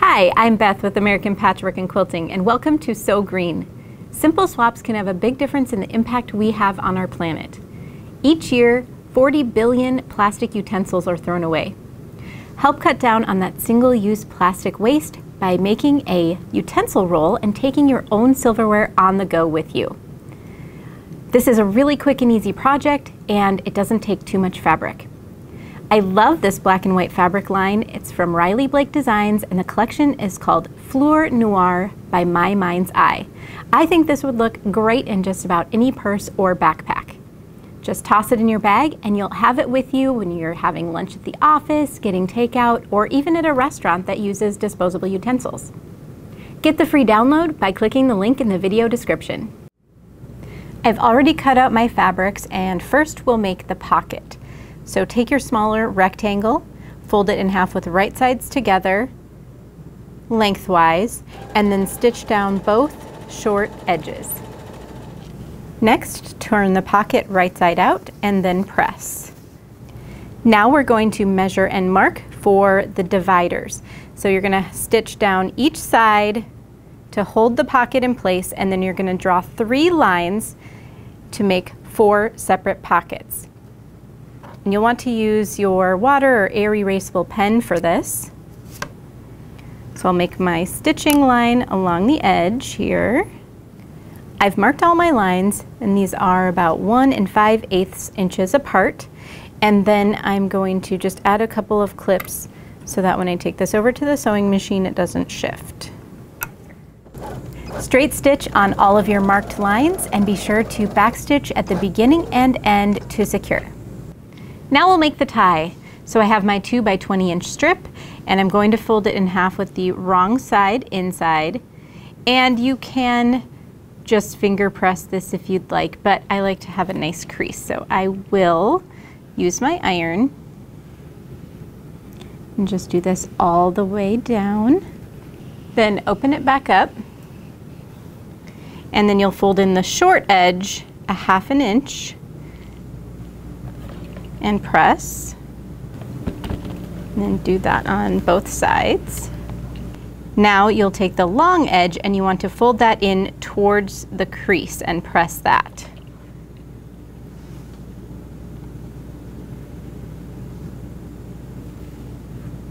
Hi, I'm Beth with American Patchwork and Quilting, and welcome to So Green. Simple swaps can have a big difference in the impact we have on our planet. Each year, 40 billion plastic utensils are thrown away. Help cut down on that single-use plastic waste by making a utensil roll and taking your own silverware on the go with you. This is a really quick and easy project, and it doesn't take too much fabric. I love this black and white fabric line. It's from Riley Blake Designs, and the collection is called Fleur Noir by My Mind's Eye. I think this would look great in just about any purse or backpack. Just toss it in your bag and you'll have it with you when you're having lunch at the office, getting takeout, or even at a restaurant that uses disposable utensils. Get the free download by clicking the link in the video description. I've already cut out my fabrics, and first we'll make the pocket. So take your smaller rectangle, fold it in half with the right sides together, lengthwise, and then stitch down both short edges. Next, turn the pocket right side out and then press. Now we're going to measure and mark for the dividers. So you're going to stitch down each side to hold the pocket in place, and then you're going to draw 3 lines to make 4 separate pockets. And you'll want to use your water or air erasable pen for this. So I'll make my stitching line along the edge here. I've marked all my lines, and these are about 1 5/8 inches apart. And then I'm going to just add a couple of clips so that when I take this over to the sewing machine, it doesn't shift. Straight stitch on all of your marked lines, and be sure to backstitch at the beginning and end to secure. Now we'll make the tie. So I have my 2 by 20 inch strip, and I'm going to fold it in half with the wrong side inside. And you can just finger press this if you'd like, but I like to have a nice crease. So I will use my iron and just do this all the way down. Then open it back up, and then you'll fold in the short edge a 1/2 inch and press, and then do that on both sides. Now you'll take the long edge and you want to fold that in towards the crease and press that.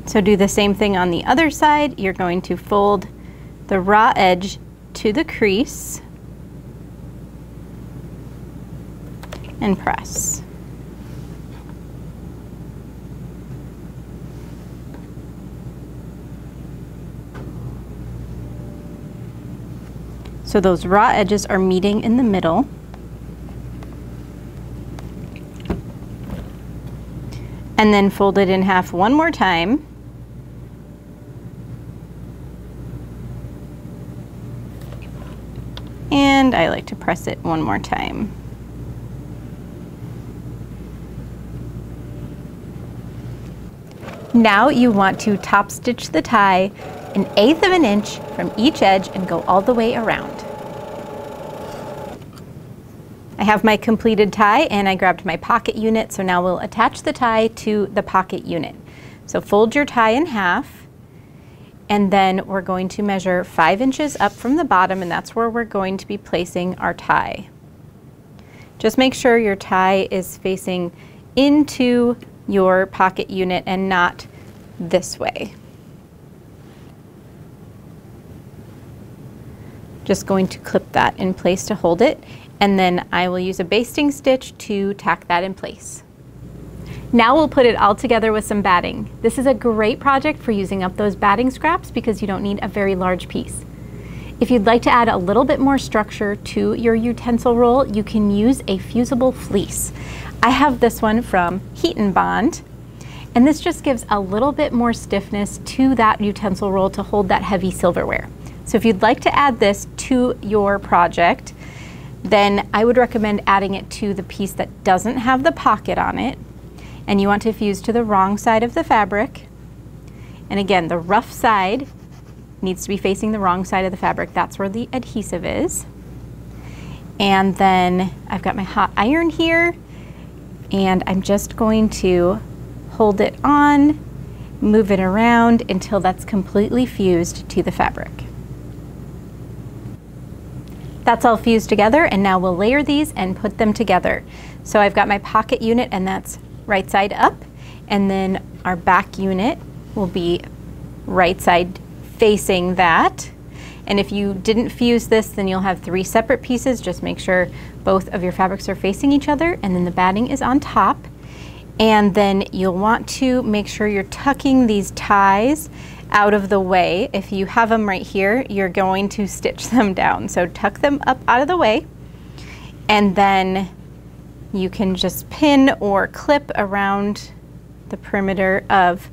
So do the same thing on the other side. You're going to fold the raw edge to the crease and press. So those raw edges are meeting in the middle. And then fold it in half one more time. And I like to press it one more time. Now you want to top stitch the tie 1/8 inch from each edge and go all the way around. I have my completed tie, and I grabbed my pocket unit, so now we'll attach the tie to the pocket unit. So fold your tie in half, and then we're going to measure 5 inches up from the bottom, and that's where we're going to be placing our tie. Just make sure your tie is facing into your pocket unit and not this way. Just going to clip that in place to hold it, and then I will use a basting stitch to tack that in place. Now we'll put it all together with some batting. This is a great project for using up those batting scraps because you don't need a very large piece. If you'd like to add a little bit more structure to your utensil roll, you can use a fusible fleece. I have this one from Heat and Bond, and this just gives a little bit more stiffness to that utensil roll to hold that heavy silverware. So if you'd like to add this to your project, then I would recommend adding it to the piece that doesn't have the pocket on it, and you want to fuse to the wrong side of the fabric. And again, the rough side needs to be facing the wrong side of the fabric. That's where the adhesive is. And then I've got my hot iron here, and I'm just going to hold it on Move it around until that's completely fused to the fabric. That's all fused together, and now we'll layer these and put them together. So I've got my pocket unit, and that's right side up, and then our back unit will be right side facing that. And if you didn't fuse this, then you'll have 3 separate pieces. Just make sure both of your fabrics are facing each other, and then the batting is on top. And then you'll want to make sure you're tucking these ties out of the way. If you have them right here, you're going to stitch them down. So tuck them up out of the way, and then you can just pin or clip around the perimeter of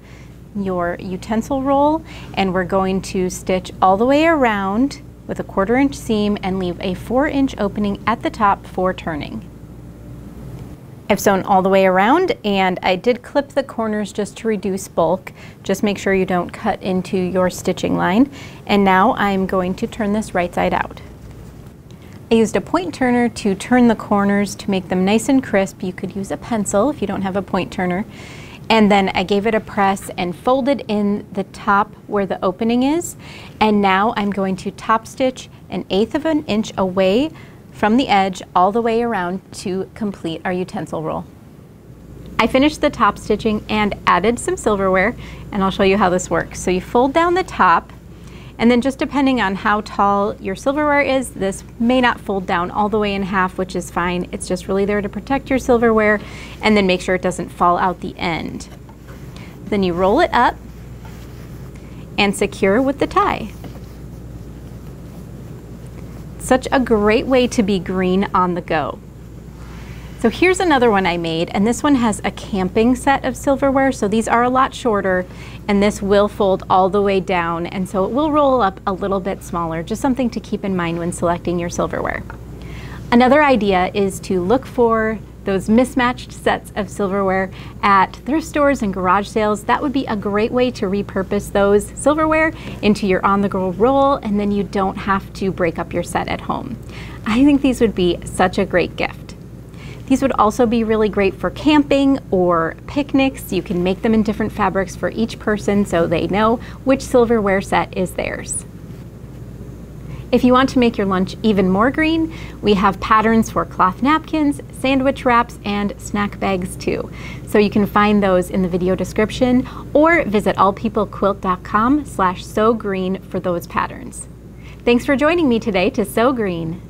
your utensil roll, and we're going to stitch all the way around with a 1/4 inch seam and leave a 4-inch opening at the top for turning. I've sewn all the way around, and I did clip the corners just to reduce bulk. Just make sure you don't cut into your stitching line. And now I'm going to turn this right side out. I used a point turner to turn the corners to make them nice and crisp. You could use a pencil if you don't have a point turner. And then I gave it a press and folded in the top where the opening is. And now I'm going to top stitch 1/8 of an inch away from the edge all the way around to complete our utensil roll. I finished the top stitching and added some silverware, and I'll show you how this works. So you fold down the top, and then just depending on how tall your silverware is, this may not fold down all the way in half, which is fine. It's just really there to protect your silverware, and then make sure it doesn't fall out the end. Then you roll it up and secure with the tie. Such a great way to be green on the go. So here's another one I made, and this one has a camping set of silverware, so these are a lot shorter, and this will fold all the way down, and so it will roll up a little bit smaller, just something to keep in mind when selecting your silverware. Another idea is to look for those mismatched sets of silverware at thrift stores and garage sales. That would be a great way to repurpose those silverware into your on-the-go roll, and then you don't have to break up your set at home. I think these would be such a great gift. These would also be really great for camping or picnics. You can make them in different fabrics for each person so they know which silverware set is theirs. If you want to make your lunch even more green, we have patterns for cloth napkins, sandwich wraps, and snack bags too. So you can find those in the video description, or visit allpeoplequilt.com/sewgreen for those patterns. Thanks for joining me today to Sew Green.